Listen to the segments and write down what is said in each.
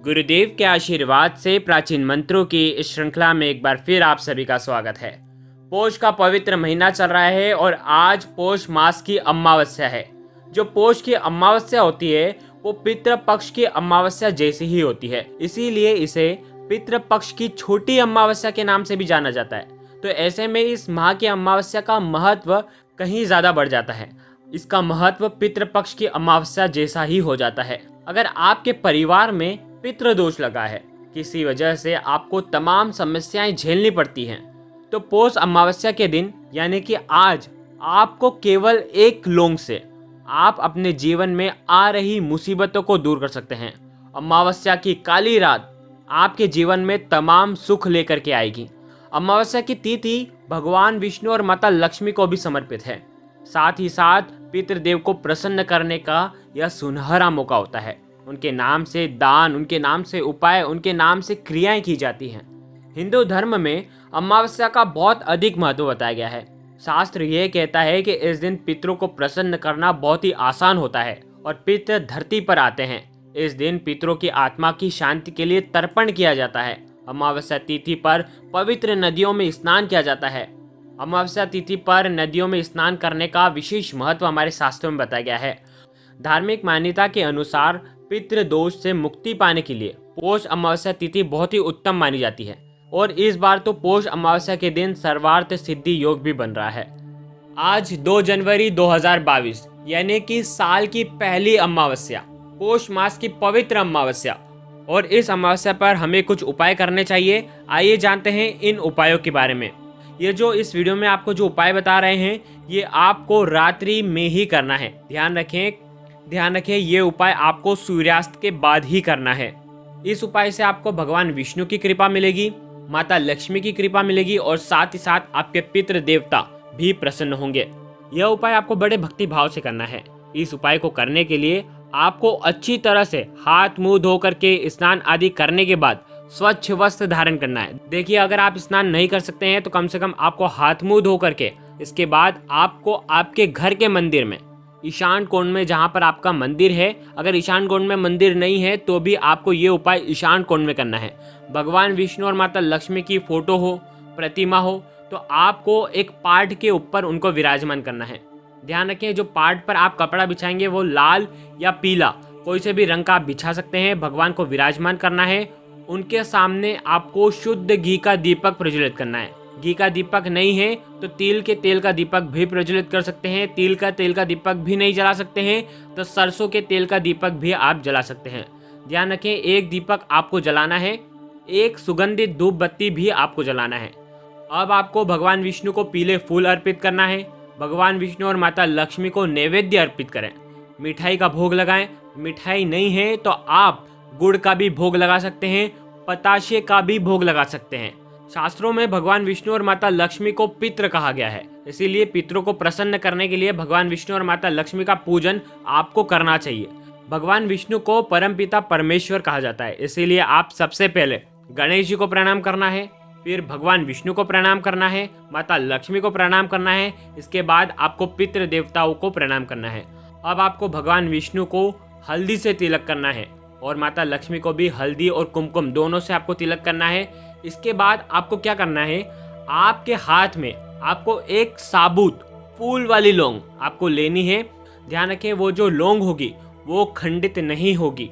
गुरुदेव के आशीर्वाद से प्राचीन मंत्रों की इस श्रृंखला में एक बार फिर आप सभी का स्वागत है। पोष का पवित्र महीना चल रहा है और आज पोष मास की अमावस्या है। जो पोष की अमावस्या होती है वो पितृपक्ष की अमावस्या जैसी ही होती है, इसीलिए इसे पितृपक्ष की छोटी अमावस्या के नाम से भी जाना जाता है। तो ऐसे में इस माह की अमावस्या का महत्व कहीं ज़्यादा बढ़ जाता है। इसका महत्व पितृपक्ष की अमावस्या जैसा ही हो जाता है। अगर आपके परिवार में पितृदोष लगा है, किसी वजह से आपको तमाम समस्याएं झेलनी पड़ती हैं, तो पोष अमावस्या के दिन यानी कि आज आपको केवल एक लौंग से आप अपने जीवन में आ रही मुसीबतों को दूर कर सकते हैं। अमावस्या की काली रात आपके जीवन में तमाम सुख लेकर के आएगी। अमावस्या की तिथि भगवान विष्णु और माता लक्ष्मी को भी समर्पित है। साथ ही साथ पितृदेव को प्रसन्न करने का यह सुनहरा मौका होता है। उनके नाम से दान, उनके नाम से उपाय, उनके नाम से क्रियाएं की जाती हैं। हिंदू धर्म में अमावस्या का बहुत अधिक महत्व बताया गया है। शास्त्र यह कहता है कि इस दिन पितरों को प्रसन्न करना बहुत ही आसान होता है और पितृ धरती पर आते हैं। इस दिन पितरों की आत्मा की शांति के लिए तर्पण किया जाता है। अमावस्या तिथि पर पवित्र नदियों में स्नान किया जाता है। अमावस्या तिथि पर नदियों में स्नान करने का विशेष महत्व हमारे शास्त्रों में बताया गया है। धार्मिक मान्यता के अनुसार पितृदोष से मुक्ति पाने के लिए पोष अमावस्या तिथि बहुत ही उत्तम मानी जाती है और इस बार तो पोष अमावस्या के दिन सर्वार्थ सिद्धि योग भी बन रहा है। आज 2 जनवरी 2022 यानी कि साल की पहली अमावस्या, पोष मास की पवित्र अमावस्या, और इस अमावस्या पर हमें कुछ उपाय करने चाहिए। आइए जानते हैं इन उपायों के बारे में। ये जो इस वीडियो में आपको जो उपाय बता रहे हैं ये आपको रात्रि में ही करना है। ध्यान रखें ये उपाय आपको सूर्यास्त के बाद ही करना है। इस उपाय से आपको भगवान विष्णु की कृपा मिलेगी, माता लक्ष्मी की कृपा मिलेगी और साथ ही साथ आपके पितृ देवता भी प्रसन्न होंगे। यह उपाय आपको बड़े भक्ति भाव से करना है। इस उपाय को करने के लिए आपको अच्छी तरह से हाथ मुंह धो करके स्नान आदि करने के बाद स्वच्छ वस्त्र धारण करना है। देखिए, अगर आप स्नान नहीं कर सकते हैं तो कम से कम आपको हाथ मुंह धो करके इसके बाद आपको आपके घर के मंदिर में ईशान कोण में, जहाँ पर आपका मंदिर है, अगर ईशान कोण में मंदिर नहीं है तो भी आपको ये उपाय ईशान कोण में करना है। भगवान विष्णु और माता लक्ष्मी की फोटो हो, प्रतिमा हो, तो आपको एक पाट के ऊपर उनको विराजमान करना है। ध्यान रखें, जो पाट पर आप कपड़ा बिछाएंगे वो लाल या पीला कोई से भी रंग का आप बिछा सकते हैं। भगवान को विराजमान करना है। उनके सामने आपको शुद्ध घी का दीपक प्रज्वलित करना है। घी का दीपक नहीं है तो तिल के तेल का दीपक भी प्रज्वलित कर सकते हैं। तिल का तेल का दीपक भी नहीं जला सकते हैं तो सरसों के तेल का दीपक भी आप जला सकते हैं। ध्यान रखें, एक दीपक आपको जलाना है, एक सुगंधित धूप बत्ती भी आपको जलाना है। अब आपको भगवान विष्णु को पीले फूल अर्पित करना है। भगवान विष्णु और माता लक्ष्मी को नैवेद्य अर्पित करें। मिठाई का भोग लगाएं। मिठाई नहीं है तो आप गुड़ का भी भोग लगा सकते हैं, पताशे का भी भोग लगा सकते हैं। शास्त्रों में भगवान विष्णु और माता लक्ष्मी को पितृ कहा गया है, इसीलिए पितरों को प्रसन्न करने के लिए भगवान विष्णु और माता लक्ष्मी का पूजन आपको करना चाहिए। भगवान विष्णु को परमपिता परमेश्वर कहा जाता है, इसीलिए आप सबसे पहले गणेश जी को प्रणाम करना है, फिर भगवान विष्णु को प्रणाम करना है, माता लक्ष्मी को प्रणाम करना है, इसके बाद आपको पितृ देवताओं को प्रणाम करना है। अब आपको भगवान विष्णु को हल्दी से तिलक करना है और माता लक्ष्मी को भी हल्दी और कुमकुम दोनों से आपको तिलक करना है। इसके बाद आपको क्या करना है, आपके हाथ में आपको एक साबुत फूल वाली लौंग आपको लेनी है। ध्यान रखें, वो जो लौंग होगी वो खंडित नहीं होगी,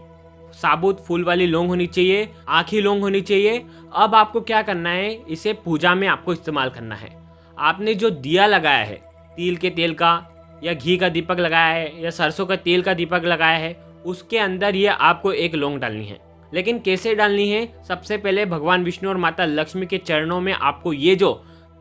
साबुत फूल वाली लौंग होनी चाहिए, आखी लौंग होनी चाहिए। अब आपको क्या करना है, इसे पूजा में आपको इस्तेमाल करना है। आपने जो दिया लगाया है, तिल के तेल का या घी का दीपक लगाया है या सरसों का तेल का दीपक लगाया है, उसके अंदर ये आपको एक लौंग डालनी है। लेकिन कैसे डालनी है, सबसे पहले भगवान विष्णु और माता लक्ष्मी के चरणों में आपको ये जो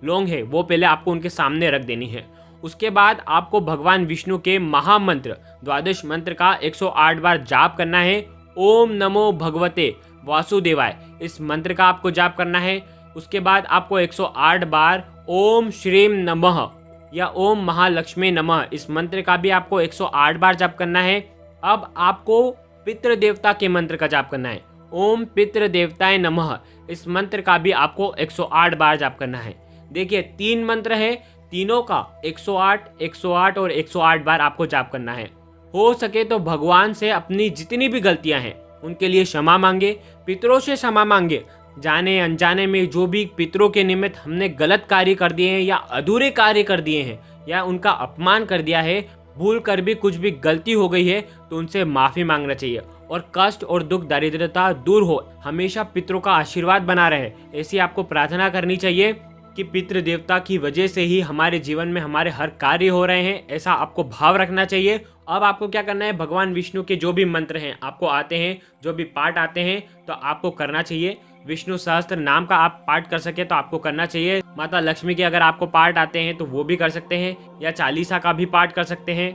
लौंग है वो पहले आपको उनके सामने रख देनी है। उसके बाद आपको भगवान विष्णु के महामंत्र द्वादश मंत्र का 108 बार जाप करना है। ओम नमो भगवते वासुदेवाय, इस मंत्र का आपको जाप करना है। उसके बाद आपको 108 बार ओम श्रीम नमः या ओम महालक्ष्मी नमः, इस मंत्र का भी आपको 108 बार जाप करना है। अब आपको पितृ देवता के मंत्र का जाप करना है। ओम पितृ देवताय नमः, इस मंत्र का भी आपको 108 बार जाप करना है। देखिए, 3 मंत्र है, तीनों का 108, 108 और 108 बार आपको जाप करना है। हो सके तो भगवान से अपनी जितनी भी गलतियां हैं उनके लिए क्षमा मांगे, पितरों से क्षमा मांगे। जाने अनजाने में जो भी पितरों के निमित्त हमने गलत कार्य कर दिए हैं या अधूरे कार्य कर दिए हैं या उनका अपमान कर दिया है, भूल कर भी कुछ भी गलती हो गई है, तो उनसे माफ़ी मांगना चाहिए और कष्ट और दुख दरिद्रता दूर हो, हमेशा पितरों का आशीर्वाद बना रहे, ऐसी आपको प्रार्थना करनी चाहिए कि पितृ देवता की वजह से ही हमारे जीवन में हमारे हर कार्य हो रहे हैं, ऐसा आपको भाव रखना चाहिए। अब आपको क्या करना है, भगवान विष्णु के जो भी मंत्र हैं आपको आते हैं, जो भी पाठ आते हैं, तो आपको करना चाहिए। विष्णु सहस्त्र नाम का आप पाठ कर सके तो आपको करना चाहिए। माता लक्ष्मी के अगर आपको पाठ आते हैं तो वो भी कर सकते हैं, या चालीसा का भी पाठ कर सकते हैं।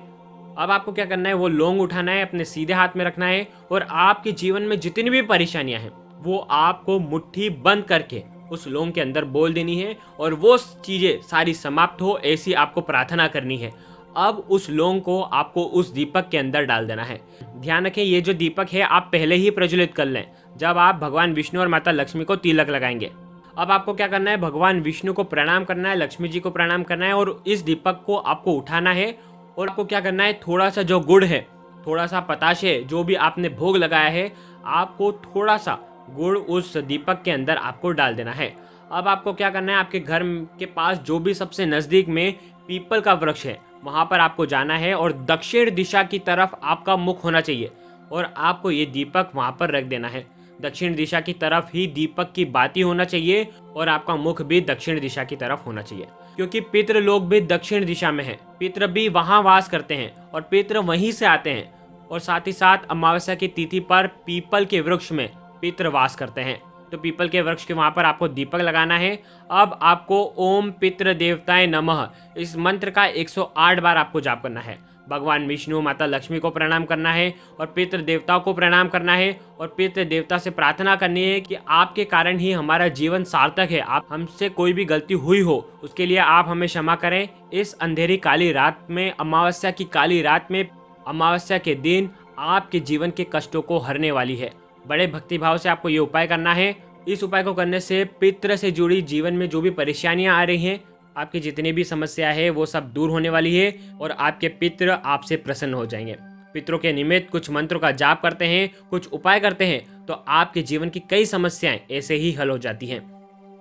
अब आपको क्या करना है, वो लौंग उठाना है, अपने सीधे हाथ में रखना है और आपके जीवन में जितनी भी परेशानियां हैं वो आपको मुट्ठी बंद करके उस लौंग के अंदर बोल देनी है और वो चीज़ें सारी समाप्त हो, ऐसी आपको प्रार्थना करनी है। अब उस लौंग को आपको उस दीपक के अंदर डाल देना है। ध्यान रखें, ये जो दीपक है आप पहले ही प्रज्वलित कर लें जब आप भगवान विष्णु और माता लक्ष्मी को तिलक लगाएंगे। अब आपको क्या करना है, भगवान विष्णु को प्रणाम करना है, लक्ष्मी जी को प्रणाम करना है और इस दीपक को आपको उठाना है। और आपको क्या करना है, थोड़ा सा जो गुड़ है, थोड़ा सा पताशे, जो भी आपने भोग लगाया है, आपको थोड़ा सा गुड़ उस दीपक के अंदर आपको डाल देना है। अब आपको क्या करना है, आपके घर के पास जो भी सबसे नज़दीक में पीपल का वृक्ष है वहाँ पर आपको जाना है और दक्षिण दिशा की तरफ आपका मुख होना चाहिए और आपको ये दीपक वहाँ पर रख देना है। दक्षिण दिशा की तरफ ही दीपक की बाती होना चाहिए और आपका मुख भी दक्षिण दिशा की तरफ होना चाहिए, क्योंकि पितृ लोग भी दक्षिण दिशा में है, पितृ भी वहाँ वास करते हैं और पितृ वहीं से आते हैं। और साथ ही साथ अमावस्या की तिथि पर पीपल के वृक्ष में पितृ वास करते हैं, तो पीपल के वृक्ष के वहाँ पर आपको दीपक लगाना है। अब आपको ओम पितृ देवताय नमः इस मंत्र का 108 बार आपको जाप करना है। भगवान विष्णु माता लक्ष्मी को प्रणाम करना है और पितृ देवताओं को प्रणाम करना है और पितृ देवता से प्रार्थना करनी है कि आपके कारण ही हमारा जीवन सार्थक है, आप हमसे कोई भी गलती हुई हो उसके लिए आप हमें क्षमा करें। इस अंधेरी काली रात में, अमावस्या की काली रात में, अमावस्या के दिन आपके जीवन के कष्टों को हरने वाली है। बड़े भक्तिभाव से आपको ये उपाय करना है। इस उपाय को करने से पितृ से जुड़ी जीवन में जो भी परेशानियां आ रही हैं, आपकी जितनी भी समस्या है वो सब दूर होने वाली है और आपके पितृ आपसे प्रसन्न हो जाएंगे। पितरों के निमित्त कुछ मंत्रों का जाप करते हैं, कुछ उपाय करते हैं, तो आपके जीवन की कई समस्याएं ऐसे ही हल हो जाती हैं।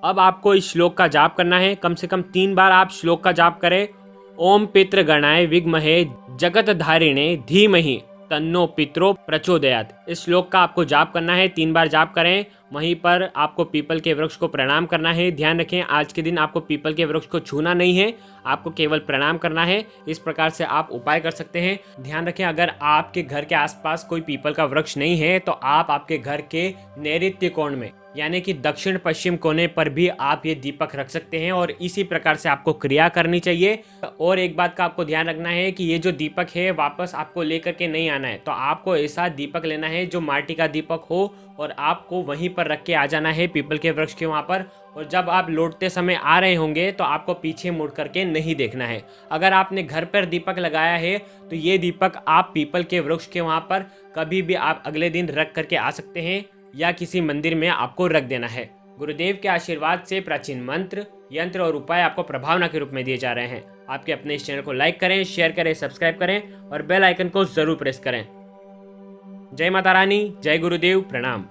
अब आपको इस श्लोक का जाप करना है, कम से कम 3 बार आप श्लोक का जाप करें। ओम पितृ गणाय विद्महे जगत धारिणे धीमहि तन्नो पितरो प्रचोदयात। इस श्लोक का आपको जाप करना है, 3 बार जाप करें। वहीं पर आपको पीपल के वृक्ष को प्रणाम करना है। ध्यान रखें, आज के दिन आपको पीपल के वृक्ष को छूना नहीं है, आपको केवल प्रणाम करना है। इस प्रकार से आप उपाय कर सकते हैं। ध्यान रखें, अगर आपके घर के आसपास कोई पीपल का वृक्ष नहीं है तो आप आपके घर के नैऋत्य कोण में, यानी कि दक्षिण पश्चिम कोने पर भी आप ये दीपक रख सकते हैं और इसी प्रकार से आपको क्रिया करनी चाहिए। और एक बात का आपको ध्यान रखना है कि ये जो दीपक है वापस आपको लेकर के नहीं आना है, तो आपको ऐसा दीपक लेना है जो माटी का दीपक हो और आपको वहीं पर रख के आ जाना है पीपल के वृक्ष के वहाँ पर। और जब आप लौटते समय आ रहे होंगे तो आपको पीछे मुड़ करके नहीं देखना है। अगर आपने घर पर दीपक लगाया है तो ये दीपक आप पीपल के वृक्ष के वहाँ पर कभी भी आप अगले दिन रख करके आ सकते हैं या किसी मंदिर में आपको रख देना है। गुरुदेव के आशीर्वाद से प्राचीन मंत्र, यंत्र और उपाय आपको प्रभावना के रूप में दिए जा रहे हैं। आपके अपने इस चैनल को लाइक करें, शेयर करें, सब्सक्राइब करें और बेल आइकन को जरूर प्रेस करें। जय माता रानी, जय गुरुदेव, प्रणाम।